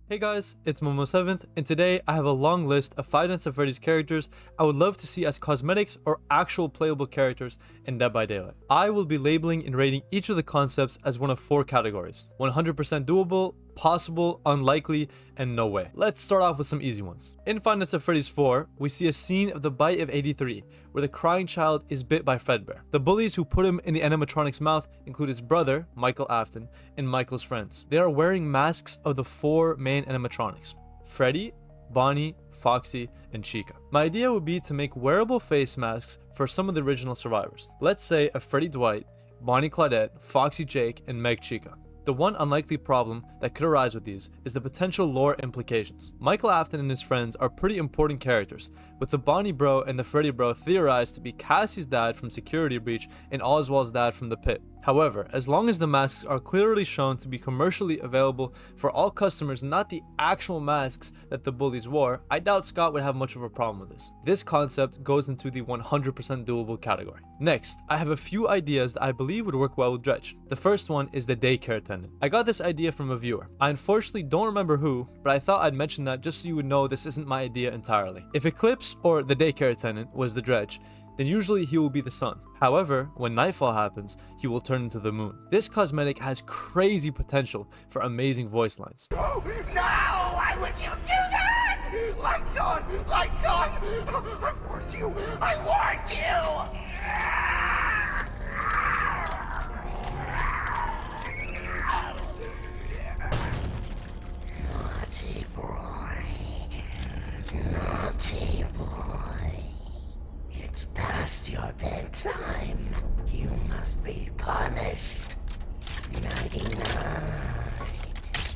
Hey guys, it's MomoSeventh, and today I have a long list of Five Nights at Freddy's characters I would love to see as cosmetics or actual playable characters in Dead by Daylight. I will be labeling and rating each of the concepts as one of four categories: 100% doable, possible, unlikely, and no way. Let's start off with some easy ones. In Five Nights at Freddy's 4, we see a scene of the bite of 83, where the crying child is bit by Fredbear. The bullies who put him in the animatronic's mouth include his brother, Michael Afton, and Michael's friends. They are wearing masks of the four main animatronics: Freddy, Bonnie, Foxy, and Chica. My idea would be to make wearable face masks for some of the original survivors. Let's say a Freddy Dwight, Bonnie Claudette, Foxy Jake, and Meg Chica. The one unlikely problem that could arise with these is the potential lore implications. Michael Afton and his friends are pretty important characters, with the Bonnie bro and the Freddy bro theorized to be Cassie's dad from Security Breach and Oswald's dad from The Pit. However, as long as the masks are clearly shown to be commercially available for all customers, not the actual masks that the bullies wore, I doubt Scott would have much of a problem with this. This concept goes into the 100% doable category. Next, I have a few ideas that I believe would work well with Dredge. The first one is the Daycare Attendant. I got this idea from a viewer. I unfortunately don't remember who, but I thought I'd mention that just so you would know this isn't my idea entirely. If Eclipse or the Daycare Attendant was the Dredge, then usually he will be the sun. However, when nightfall happens, he will turn into the moon. This cosmetic has crazy potential for amazing voice lines. Oh, no! Why would you do that? Lights on! Lights on! I warned you! I warned you! Naughty boy. Naughty boy. It's past your bedtime. You must be punished. Nighty-night.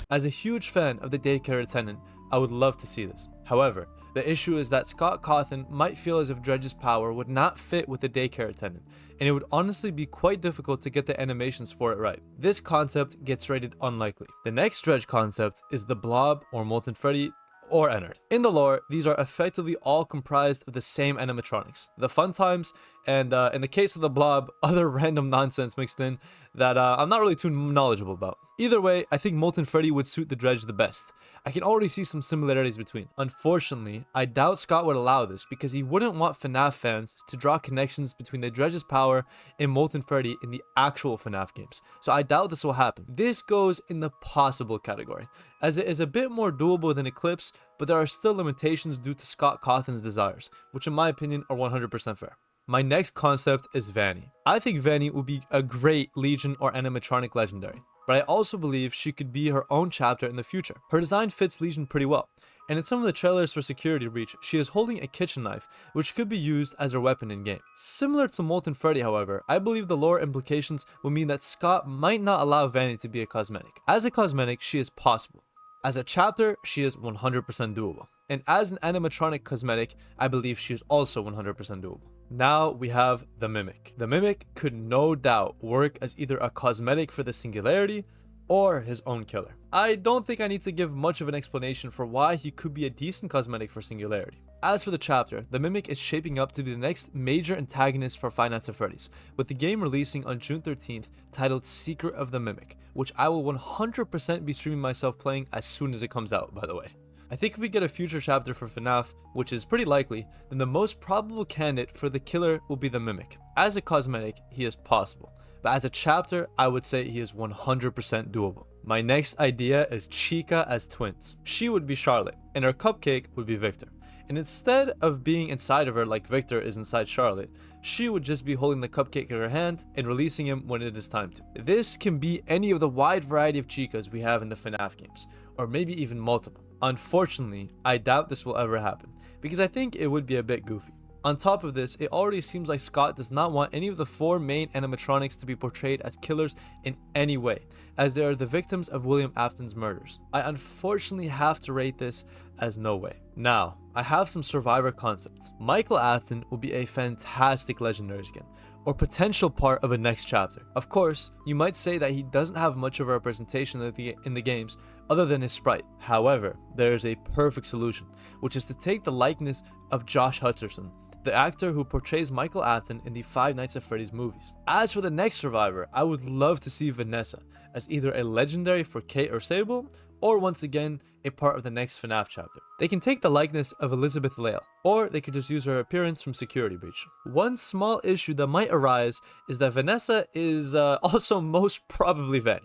As a huge fan of the Daycare Attendant, I would love to see this. However, the issue is that Scott Cawthon might feel as if Dredge's power would not fit with the Daycare Attendant, and it would honestly be quite difficult to get the animations for it right. This concept gets rated unlikely. The next Dredge concept is the Blob or Molten Freddy or Ennard. In the lore, these are effectively all comprised of the same animatronics, the fun times, and in the case of the Blob, other random nonsense mixed in that I'm not really too knowledgeable about. Either way, I think Molten Freddy would suit the Dredge the best. I can already see some similarities between. Unfortunately, I doubt Scott would allow this because he wouldn't want FNAF fans to draw connections between the Dredge's power and Molten Freddy in the actual FNAF games, so I doubt this will happen. This goes in the possible category, as it is a bit more doable than Eclipse, but there are still limitations due to Scott Cawthon's desires, which in my opinion are 100% fair. My next concept is Vanny. I think Vanny would be a great Legion or animatronic legendary, but I also believe she could be her own chapter in the future. Her design fits Legion pretty well, and in some of the trailers for Security Breach, she is holding a kitchen knife, which could be used as her weapon in game. Similar to Molten Freddy, however, I believe the lore implications will mean that Scott might not allow Vanny to be a cosmetic. As a cosmetic, she is possible. As a chapter, she is 100% doable. And as an animatronic cosmetic, I believe she is also 100% doable. Now we have the Mimic. The Mimic could no doubt work as either a cosmetic for the Singularity or his own killer. I don't think I need to give much of an explanation for why he could be a decent cosmetic for Singularity. As for the chapter, the Mimic is shaping up to be the next major antagonist for Five Nights at Freddy's, with the game releasing on June 13th titled Secret of the Mimic, which I will 100% be streaming myself playing as soon as it comes out, by the way. I think if we get a future chapter for FNAF, which is pretty likely, then the most probable candidate for the killer will be the Mimic. As a cosmetic, he is possible, but as a chapter, I would say he is 100% doable. My next idea is Chica as twins. She would be Charlotte, and her cupcake would be Victor. And instead of being inside of her like Victor is inside Charlotte, she would just be holding the cupcake in her hand and releasing him when it is time to. This can be any of the wide variety of Chicas we have in the FNAF games, or maybe even multiple. Unfortunately, I doubt this will ever happen, because I think it would be a bit goofy. On top of this, it already seems like Scott does not want any of the four main animatronics to be portrayed as killers in any way, as they are the victims of William Afton's murders. I unfortunately have to rate this as no way. Now, I have some survivor concepts. Michael Afton will be a fantastic legendary skin, or potential part of a next chapter. Of course, you might say that he doesn't have much of a representation in the games other than his sprite. However, there is a perfect solution, which is to take the likeness of Josh Hutcherson, the actor who portrays Michael Afton in the Five Nights at Freddy's movies. As for the next survivor, I would love to see Vanessa as either a legendary for Kate or Sable, or once again, a part of the next FNAF chapter. They can take the likeness of Elizabeth Lale, or they could just use her appearance from Security Breach. One small issue that might arise is that Vanessa is also most probably Vanny,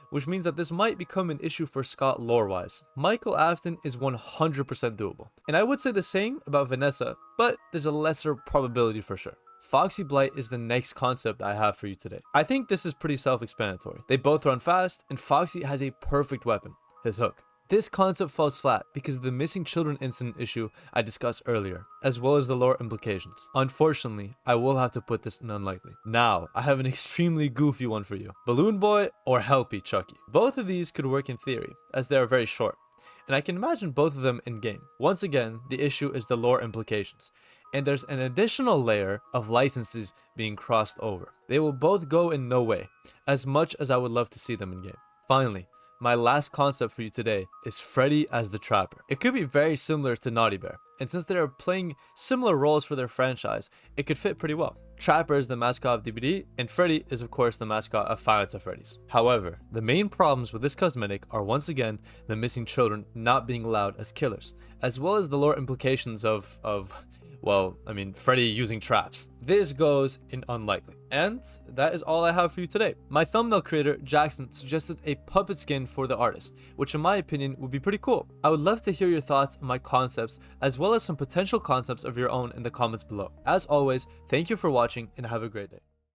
which means that this might become an issue for Scott lore-wise. Michael Afton is 100% doable, and I would say the same about Vanessa, but there's a lesser probability for sure. Foxy Blight is the next concept I have for you today. I think this is pretty self-explanatory. They both run fast, and Foxy has a perfect weapon, his hook. This concept falls flat because of the missing children incident issue I discussed earlier, as well as the lore implications. Unfortunately, I will have to put this in unlikely. Now, I have an extremely goofy one for you. Balloon Boy or Helpie Chucky. Both of these could work in theory, as they are very short, and I can imagine both of them in game. Once again, the issue is the lore implications, and there's an additional layer of licenses being crossed over. They will both go in no way, as much as I would love to see them in game. Finally, my last concept for you today is Freddy as the Trapper. It could be very similar to Naughty Bear, and since they are playing similar roles for their franchise, it could fit pretty well. Trapper is the mascot of DBD, and Freddy is of course the mascot of Five Nights At Freddy's. However, the main problems with this cosmetic are once again the missing children not being allowed as killers, as well as the lore implications of Freddy using traps. This goes in unlikely. And that is all I have for you today. My thumbnail creator, Jackson, suggested a puppet skin for the artist, which in my opinion would be pretty cool. I would love to hear your thoughts on my concepts, as well as some potential concepts of your own in the comments below. As always, thank you for watching and have a great day.